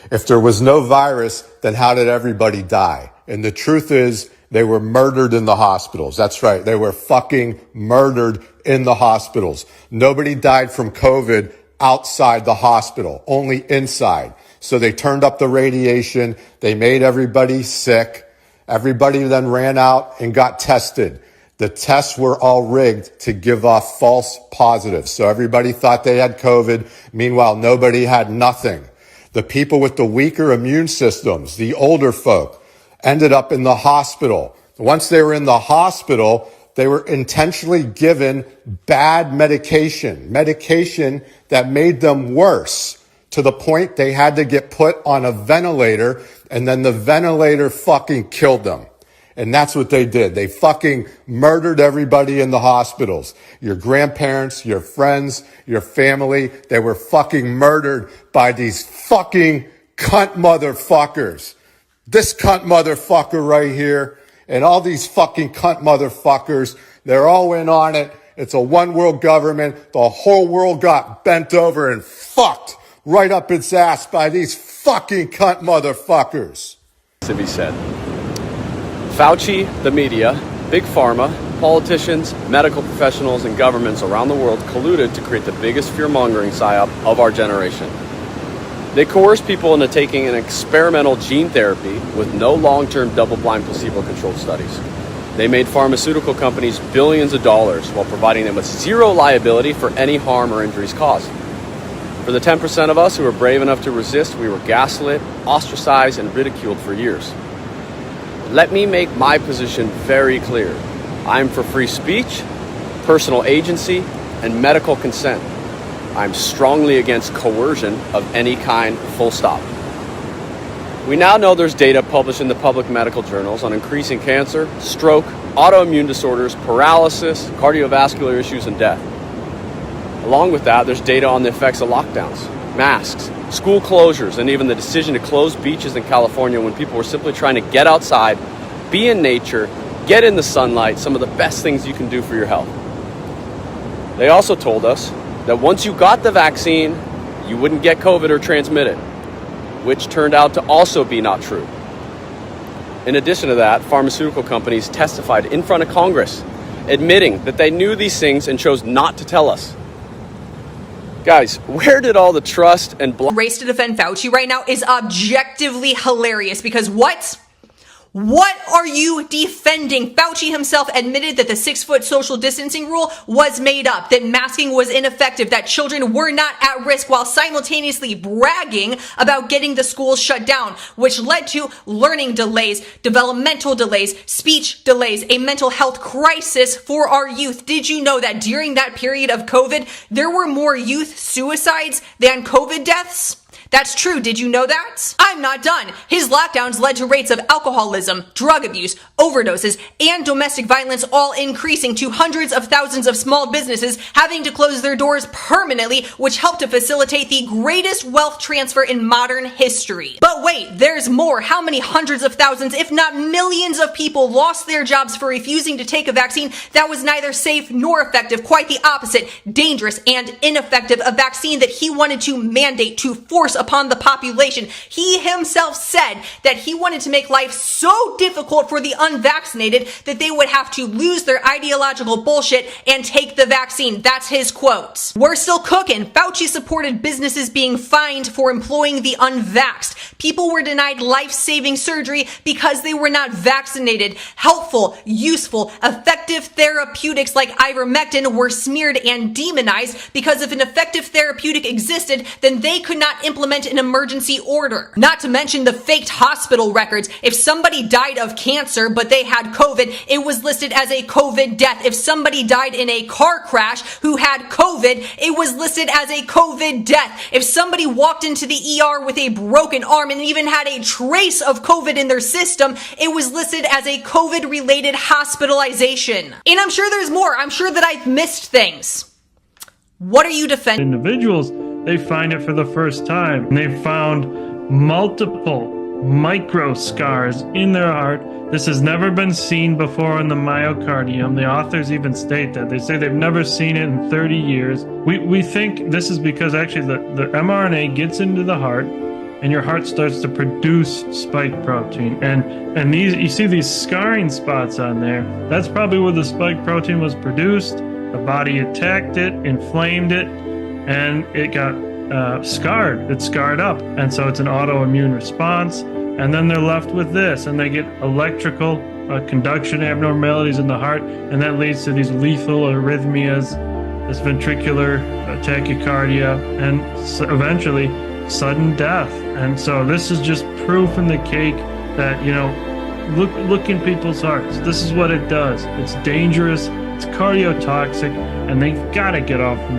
If there was no virus, then how did everybody die? And the truth is, they were murdered in the hospitals. That's right. They were fucking murdered in the hospitals. Nobody died from COVID outside the hospital, only inside. So they turned up the radiation. They made everybody sick. Everybody then ran out and got tested. The tests were all rigged to give off false positives. So everybody thought they had COVID. Meanwhile, nobody had nothing. The people with the weaker immune systems, the older folk, ended up in the hospital. Once they were in the hospital, they were intentionally given bad medication that made them worse, to the point they had to get put on a ventilator, and then the ventilator fucking killed them. And that's what they did. They fucking murdered everybody in the hospitals. Your grandparents, your friends, your family, they were fucking murdered by these fucking cunt motherfuckers. This cunt motherfucker right here and all these fucking cunt motherfuckers, they're all in on it. It's a one world government. The whole world got bent over and fucked right up its ass by these fucking cunt motherfuckers. To be said. Fauci, the media, big pharma, politicians, medical professionals, and governments around the world colluded to create the biggest fear-mongering psyop of our generation. They coerced people into taking an experimental gene therapy with no long-term double-blind placebo-controlled studies. They made pharmaceutical companies billions of dollars while providing them with zero liability for any harm or injuries caused. For the 10% of us who were brave enough to resist, we were gaslit, ostracized, and ridiculed for years. Let me make my position very clear. I'm for free speech, personal agency, and medical consent. I'm strongly against coercion of any kind, full stop. We now know there's data published in the public medical journals on increasing cancer, stroke, autoimmune disorders, paralysis, cardiovascular issues, and death. Along with that, there's data on the effects of lockdowns, masks, school closures, and even the decision to close beaches in California when people were simply trying to get outside, be in nature, get in the sunlight, some of the best things you can do for your health. They also told us that once you got the vaccine, you wouldn't get COVID or transmit it, which turned out to also be not true. In addition to that, pharmaceutical companies testified in front of Congress, admitting that they knew these things and chose not to tell us. Guys, where did all the trust and race to defend Fauci right now is objectively hilarious because what are you defending? Fauci himself admitted that the 6-foot social distancing rule was made up, that masking was ineffective, that children were not at risk, while simultaneously bragging about getting the schools shut down, which led to learning delays, developmental delays, speech delays, a mental health crisis for our youth. Did you know that during that period of COVID, there were more youth suicides than COVID deaths? That's true. Did you know that? I'm not done. His lockdowns led to rates of alcoholism, drug abuse, overdoses, and domestic violence all increasing, to hundreds of thousands of small businesses having to close their doors permanently, which helped to facilitate the greatest wealth transfer in modern history. But wait, there's more. How many hundreds of thousands, if not millions of people lost their jobs for refusing to take a vaccine that was neither safe nor effective? Quite the opposite. Dangerous and ineffective. A vaccine that he wanted to mandate, to force upon the population. He himself said that he wanted to make life so difficult for the unvaccinated that they would have to lose their ideological bullshit and take the vaccine. That's his quote. We're still cooking. Fauci supported businesses being fined for employing the unvaxxed. People were denied life-saving surgery because they were not vaccinated. Helpful, useful, effective therapeutics like ivermectin were smeared and demonized because if an effective therapeutic existed, then they could not implement an emergency order. Not to mention the faked hospital records. If somebody died of cancer but they had COVID, it was listed as a COVID death. If somebody died in a car crash who had COVID, it was listed as a COVID death. If somebody walked into the ER with a broken arm and even had a trace of COVID in their system, it was listed as a COVID-related hospitalization. And I'm sure there's more. I'm sure that I've missed things. What are you defending? Individuals, they find it for the first time. And they found multiple micro scars in their heart. This has never been seen before in the myocardium. The authors even state that. They say they've never seen it in 30 years. We think this is because actually the mRNA gets into the heart, and your heart starts to produce spike protein. And these, you see these scarring spots on there. That's probably where the spike protein was produced. The body attacked it, inflamed it, and it got scarred. It's scarred up, and so it's an autoimmune response. And then they're left with this, and they get electrical conduction abnormalities in the heart, and that leads to these lethal arrhythmias, this ventricular tachycardia, and eventually sudden death. And so this is just proof in the cake that, you know, look in people's hearts. This is what it does. It's dangerous, it's cardiotoxic, and they've got to get off the